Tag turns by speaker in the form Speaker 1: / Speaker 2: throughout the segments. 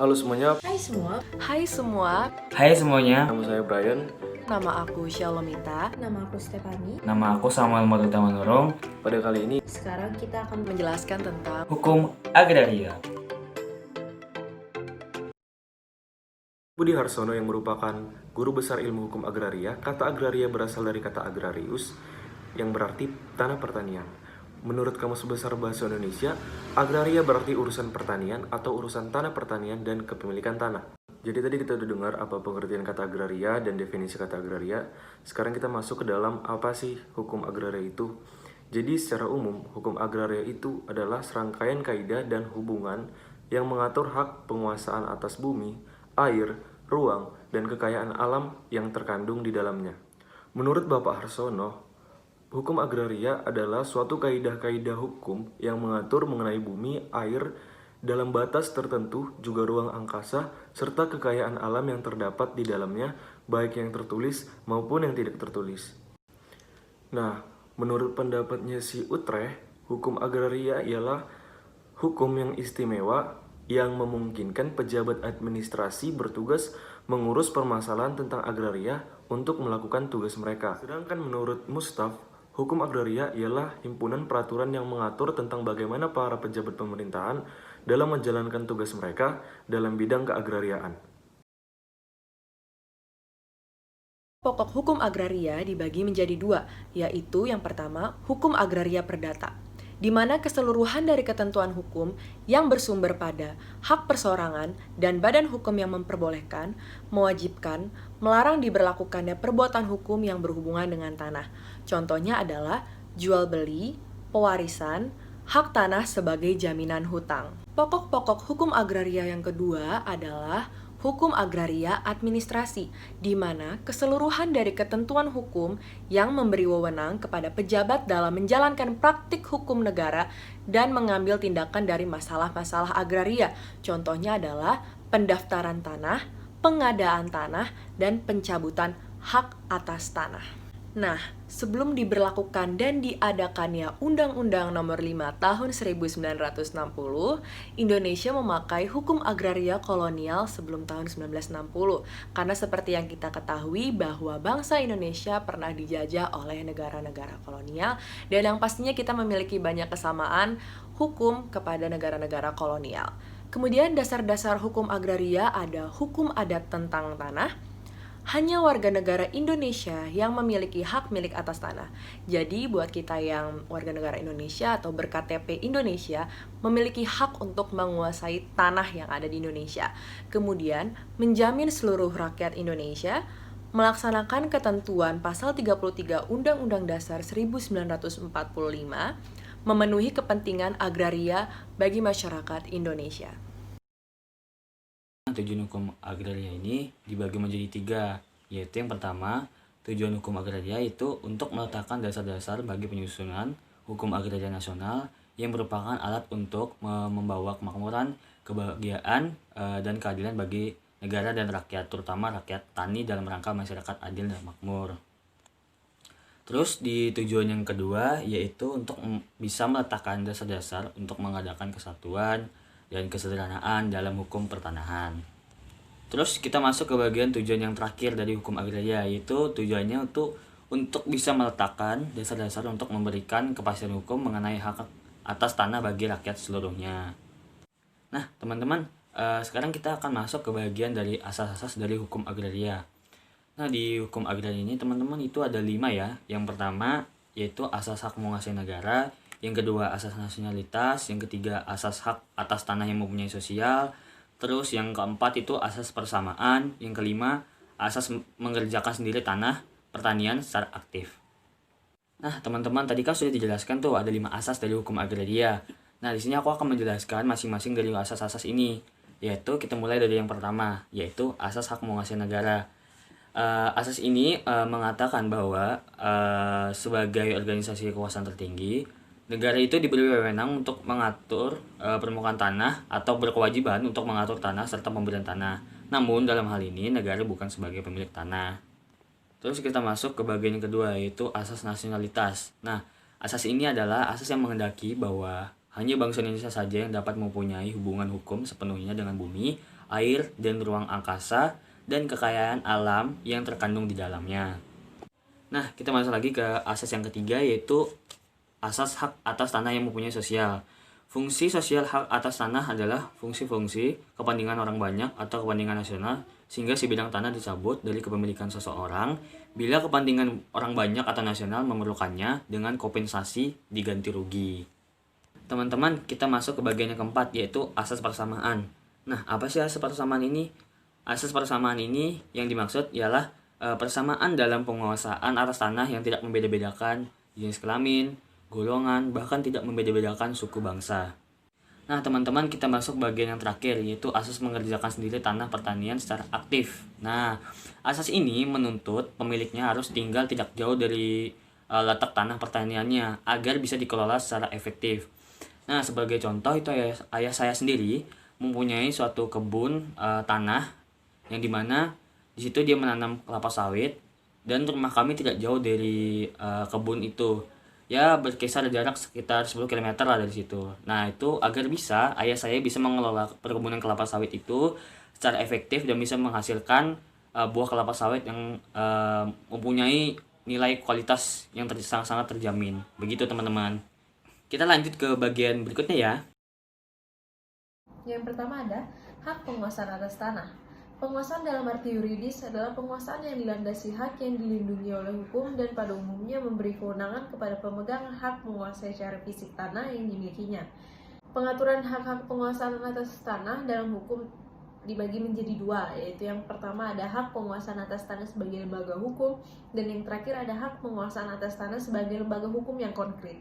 Speaker 1: Halo semuanya,
Speaker 2: Hai semua,
Speaker 3: Hai semua,
Speaker 4: Hai semuanya,
Speaker 1: nama saya Brian.
Speaker 3: nama aku Shalomita.
Speaker 2: nama aku Stefani.
Speaker 4: nama aku Samuel Maruta Manurung,
Speaker 1: Pada kali ini,
Speaker 2: Sekarang kita akan
Speaker 3: Menjelaskan tentang
Speaker 4: Hukum Agraria.
Speaker 1: Budi Harsono yang merupakan guru besar ilmu hukum agraria. Kata agraria berasal dari kata agrarius yang berarti tanah pertanian. Menurut Kamus Besar Bahasa Indonesia, agraria berarti urusan pertanian atau urusan tanah pertanian dan kepemilikan tanah. Jadi tadi kita udah dengar apa pengertian kata agraria dan definisi kata agraria. Sekarang kita masuk ke dalam apa sih hukum agraria itu. Jadi secara umum, hukum agraria itu adalah serangkaian kaidah dan hubungan yang mengatur hak penguasaan atas bumi, air, ruang, dan kekayaan alam yang terkandung di dalamnya. Menurut Bapak Harsono, hukum agraria adalah suatu kaidah-kaidah hukum yang mengatur mengenai bumi, air, dalam batas tertentu, juga ruang angkasa, serta kekayaan alam yang terdapat di dalamnya, baik yang tertulis maupun yang tidak tertulis. Nah, menurut pendapatnya si Utrecht, hukum agraria ialah hukum yang istimewa yang memungkinkan pejabat administrasi bertugas mengurus permasalahan tentang agraria untuk melakukan tugas mereka. Sedangkan menurut Mustaf, hukum agraria ialah himpunan peraturan yang mengatur tentang bagaimana para pejabat pemerintahan dalam menjalankan tugas mereka dalam bidang keagrariaan.
Speaker 3: pokok hukum agraria dibagi menjadi dua, yaitu yang pertama, hukum agraria perdata, di mana keseluruhan dari ketentuan hukum yang bersumber pada hak perseorangan dan badan hukum yang memperbolehkan, mewajibkan, melarang diberlakukannya perbuatan hukum yang berhubungan dengan tanah. Contohnya adalah jual beli, pewarisan, hak tanah sebagai jaminan hutang. Pokok-pokok hukum agraria yang kedua adalah hukum agraria administrasi, di mana keseluruhan dari ketentuan hukum yang memberi wewenang kepada pejabat dalam menjalankan praktik hukum negara dan mengambil tindakan dari masalah-masalah agraria. Contohnya adalah pendaftaran tanah, pengadaan tanah, dan pencabutan hak atas tanah. Nah, sebelum diberlakukan dan diadakannya Undang-Undang Nomor 5 Tahun 1960, Indonesia memakai hukum agraria kolonial sebelum tahun 1960. Karena seperti yang kita ketahui bahwa bangsa Indonesia pernah dijajah oleh negara-negara kolonial dan yang pastinya kita memiliki banyak kesamaan hukum kepada negara-negara kolonial. Kemudian dasar-dasar hukum agraria ada hukum adat tentang tanah. Hanya warga negara Indonesia yang memiliki hak milik atas tanah. Jadi buat kita yang warga negara Indonesia atau ber-KTP Indonesia memiliki hak untuk menguasai tanah yang ada di Indonesia. Kemudian menjamin seluruh rakyat Indonesia melaksanakan ketentuan pasal 33 Undang-Undang Dasar 1945, memenuhi kepentingan agraria bagi masyarakat Indonesia.
Speaker 4: Tujuan hukum agraria ini dibagi menjadi tiga, yaitu yang pertama, tujuan hukum agraria itu untuk meletakkan dasar-dasar bagi penyusunan hukum agraria nasional yang merupakan alat untuk membawa kemakmuran, kebahagiaan, dan keadilan bagi negara dan rakyat, terutama rakyat tani dalam rangka masyarakat adil dan makmur. Terus di tujuan yang kedua yaitu untuk bisa meletakkan dasar-dasar untuk mengadakan kesatuan dan kesederhanaan dalam hukum pertanahan. Terus kita masuk ke bagian tujuan yang terakhir dari hukum agraria, yaitu tujuannya untuk bisa meletakkan dasar-dasar untuk memberikan kepastian hukum mengenai hak atas tanah bagi rakyat seluruhnya. Nah teman-teman, sekarang kita akan masuk ke bagian dari asas-asas dari hukum agraria. Nah di hukum agraria ini teman-teman itu ada 5 ya. Yang pertama yaitu asas hak menguasai negara, yang kedua asas nasionalitas, yang ketiga asas hak atas tanah yang mempunyai sosial, terus yang keempat itu asas persamaan, yang kelima asas mengerjakan sendiri tanah pertanian secara aktif. Nah teman-teman, tadi kan sudah dijelaskan tuh ada 5 asas dari hukum agraria. Nah di sini aku akan menjelaskan masing-masing dari asas-asas ini, yaitu kita mulai dari yang pertama, yaitu asas hak menguasai negara. Asas ini mengatakan bahwa sebagai organisasi kekuasaan tertinggi, negara itu diberi wewenang untuk mengatur permukaan tanah atau berkewajiban untuk mengatur tanah serta pemberian tanah. Namun dalam hal ini negara bukan sebagai pemilik tanah. Terus kita masuk ke bagian kedua, yaitu asas nasionalitas. Nah, asas ini adalah asas yang menghendaki bahwa Hanya bangsa Indonesia saja yang dapat mempunyai hubungan hukum sepenuhnya dengan bumi, air, dan ruang angkasa, dan kekayaan alam yang terkandung di dalamnya. Nah, kita masuk lagi ke asas yang ketiga, yaitu asas hak atas tanah yang mempunyai sosial. Fungsi sosial hak atas tanah adalah fungsi-fungsi kepentingan orang banyak atau kepentingan nasional, sehingga si bidang tanah dicabut dari kepemilikan seseorang bila kepentingan orang banyak atau nasional memerlukannya dengan kompensasi diganti rugi. Teman-teman, kita masuk ke bagian yang keempat, yaitu asas persamaan. Nah, apa sih asas persamaan ini? Asas persamaan ini yang dimaksud ialah persamaan dalam penguasaan atas tanah yang tidak membeda-bedakan jenis kelamin, golongan, bahkan tidak membeda-bedakan suku bangsa. Nah, teman-teman, kita masuk bagian yang terakhir, yaitu asas mengerjakan sendiri tanah pertanian secara aktif. Nah, asas ini menuntut pemiliknya harus tinggal tidak jauh dari letak tanah pertaniannya agar bisa dikelola secara efektif. Nah, sebagai contoh itu ayah saya sendiri mempunyai suatu kebun tanah yang dimana di situ dia menanam kelapa sawit dan rumah kami tidak jauh dari kebun itu. Ya, berkisar jarak sekitar 10 km lah dari situ. Nah, itu agar bisa ayah saya bisa mengelola perkebunan kelapa sawit itu secara efektif dan bisa menghasilkan buah kelapa sawit yang mempunyai nilai kualitas yang sangat-sangat terjamin. Begitu, teman-teman. Kita lanjut ke bagian berikutnya ya.
Speaker 2: Yang pertama ada hak penguasaan atas tanah. Penguasaan dalam arti yuridis adalah penguasaan yang dilandasi hak yang dilindungi oleh hukum dan pada umumnya memberi kewenangan kepada pemegang hak menguasai secara fisik tanah yang dimilikinya. Pengaturan hak-hak penguasaan atas tanah dalam hukum dibagi menjadi dua, yaitu yang pertama ada hak penguasaan atas tanah sebagai lembaga hukum, dan yang terakhir ada hak penguasaan atas tanah sebagai lembaga hukum yang konkret.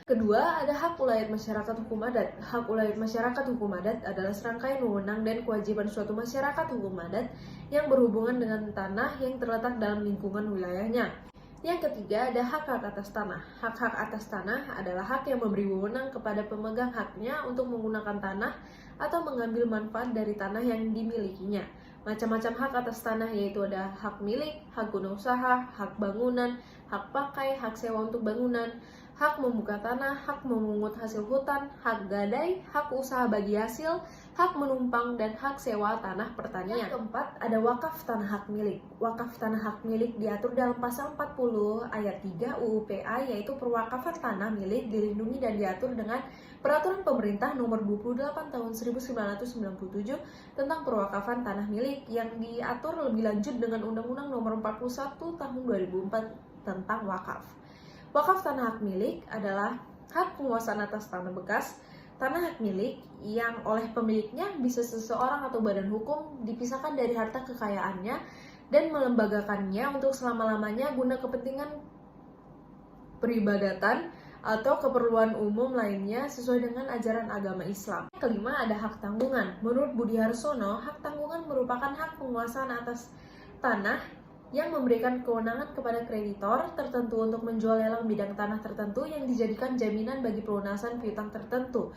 Speaker 2: Kedua, ada hak ulayat masyarakat hukum adat. Hak ulayat masyarakat hukum adat adalah serangkaian wewenang dan kewajiban suatu masyarakat hukum adat yang berhubungan dengan tanah yang terletak dalam lingkungan wilayahnya. Yang ketiga, ada hak-hak atas tanah. Hak-hak atas tanah adalah hak yang memberi wewenang kepada pemegang haknya untuk menggunakan tanah atau mengambil manfaat dari tanah yang dimilikinya. Macam-macam hak atas tanah yaitu ada hak milik, hak guna usaha, hak bangunan, hak pakai, hak sewa untuk bangunan, hak membuka tanah, hak memungut hasil hutan, hak gadai, hak usaha bagi hasil, hak menumpang, dan hak sewa tanah pertanian. Yang keempat, ada wakaf tanah hak milik. Wakaf tanah hak milik diatur dalam pasal 40 ayat 3 UU PA, yaitu perwakafan tanah milik dilindungi dan diatur dengan Peraturan Pemerintah Nomor 28 Tahun 1997 tentang perwakafan tanah milik yang diatur lebih lanjut dengan Undang-Undang Nomor 41 Tahun 2004 tentang wakaf. Wakaf tanah hak milik adalah hak penguasaan atas tanah bekas. Tanah hak milik yang oleh pemiliknya bisa seseorang atau badan hukum dipisahkan dari harta kekayaannya dan melembagakannya untuk selama-lamanya guna kepentingan peribadatan atau keperluan umum lainnya sesuai dengan ajaran agama Islam. Kelima, ada hak tanggungan. Menurut Budi Harsono, hak tanggungan merupakan hak penguasaan atas tanah yang memberikan kewenangan kepada kreditor tertentu untuk menjual lelang bidang tanah tertentu yang dijadikan jaminan bagi pelunasan piutang tertentu.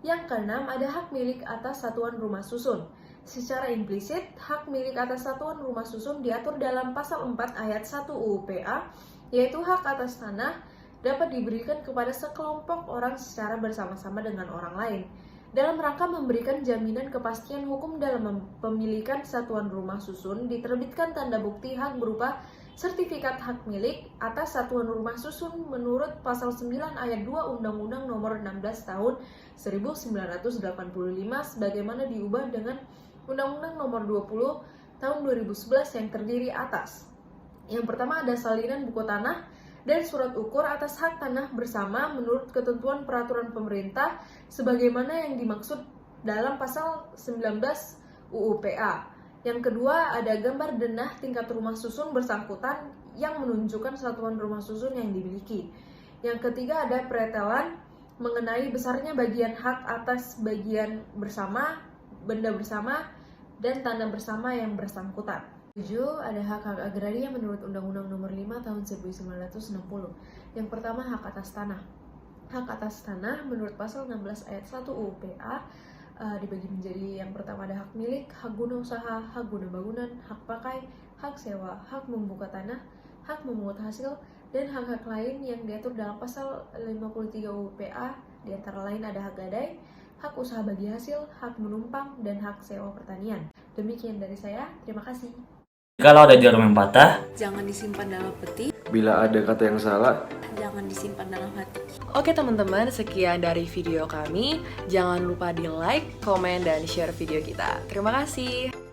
Speaker 2: Yang keenam, ada hak milik atas satuan rumah susun. Secara implisit, hak milik atas satuan rumah susun diatur dalam pasal 4 ayat 1 UU PA, yaitu hak atas tanah dapat diberikan kepada sekelompok orang secara bersama-sama dengan orang lain dalam rangka memberikan jaminan kepastian hukum dalam pemilikan satuan rumah susun. Diterbitkan tanda bukti hak berupa sertifikat hak milik atas satuan rumah susun menurut pasal 9 ayat 2 Undang-Undang Nomor 16 Tahun 1985 sebagaimana diubah dengan Undang-Undang Nomor 20 Tahun 2011 yang terdiri atas. Yang pertama ada salinan buku tanah dan surat ukur atas hak tanah bersama menurut ketentuan peraturan pemerintah sebagaimana yang dimaksud dalam pasal 19 UU PA. Yang kedua, ada gambar denah tingkat rumah susun bersangkutan yang menunjukkan satuan rumah susun yang dimiliki. Yang ketiga, ada pretelan mengenai besarnya bagian hak atas bagian bersama, benda bersama, dan tanda bersama yang bersangkutan. 7. Ada hak-hak agraria menurut Undang-Undang Nomor 5 Tahun 1960. Yang pertama, hak atas tanah. Hak atas tanah menurut pasal 16 ayat 1 UU PA dibagi menjadi yang pertama ada hak milik, hak guna usaha, hak guna bangunan, hak pakai, hak sewa, hak membuka tanah, hak memungut hasil, dan hak-hak lain yang diatur dalam pasal 53 UU PA Di antara lain ada hak gadai, hak usaha bagi hasil, hak menumpang, dan hak sewa pertanian. Demikian dari saya, terima kasih.
Speaker 4: Kalau ada jarum yang patah,
Speaker 5: Jangan disimpan dalam peti,
Speaker 1: Bila ada kata yang salah,
Speaker 5: jangan disimpan dalam hati.
Speaker 3: Oke teman-teman, sekian dari video kami. Jangan lupa di like, komen, dan share video kita. Terima kasih.